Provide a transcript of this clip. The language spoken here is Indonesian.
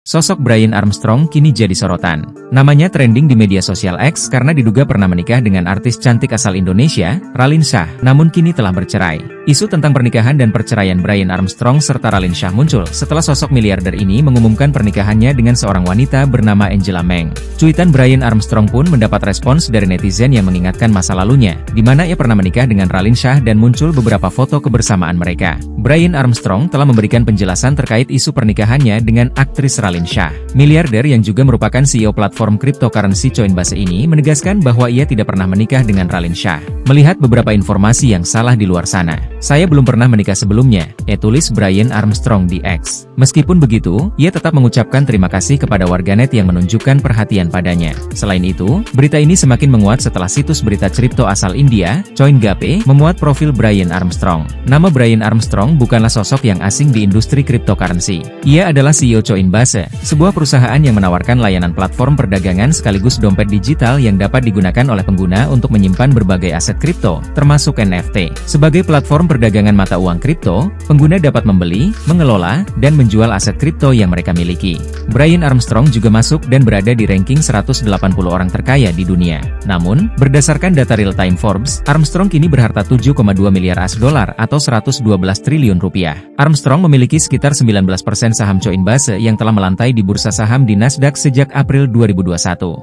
Sosok Brian Armstrong kini jadi sorotan. Namanya trending di media sosial X karena diduga pernah menikah dengan artis cantik asal Indonesia, Raline Shah, namun kini telah bercerai. Isu tentang pernikahan dan perceraian Brian Armstrong serta Raline Shah muncul setelah sosok miliarder ini mengumumkan pernikahannya dengan seorang wanita bernama Angela Meng. Cuitan Brian Armstrong pun mendapat respons dari netizen yang mengingatkan masa lalunya, di mana ia pernah menikah dengan Raline Shah dan muncul beberapa foto kebersamaan mereka. Brian Armstrong telah memberikan penjelasan terkait isu pernikahannya dengan aktris Raline Shah. Miliarder yang juga merupakan CEO platform cryptocurrency Coinbase ini menegaskan bahwa ia tidak pernah menikah dengan Raline Shah. Melihat beberapa informasi yang salah di luar sana, "Saya belum pernah menikah sebelumnya," tulis Brian Armstrong di X. Meskipun begitu, ia tetap mengucapkan terima kasih kepada warganet yang menunjukkan perhatian padanya. Selain itu, berita ini semakin menguat setelah situs berita kripto asal India, CoinGape, memuat profil Brian Armstrong. Nama Brian Armstrong bukanlah sosok yang asing di industri cryptocurrency. Ia adalah CEO Coinbase, sebuah perusahaan yang menawarkan layanan platform perdagangan sekaligus dompet digital yang dapat digunakan oleh pengguna untuk menyimpan berbagai aset kripto, termasuk NFT. Sebagai platform perdagangan mata uang kripto, pengguna dapat membeli, mengelola, dan menjual aset kripto yang mereka miliki. Brian Armstrong juga masuk dan berada di ranking 180 orang terkaya di dunia. Namun, berdasarkan data real-time Forbes, Armstrong kini berharta 7,2 miliar US$ atau 112 triliun rupiah. Armstrong memiliki sekitar 19% saham Coinbase yang telah melantai di bursa saham di Nasdaq sejak April 2021.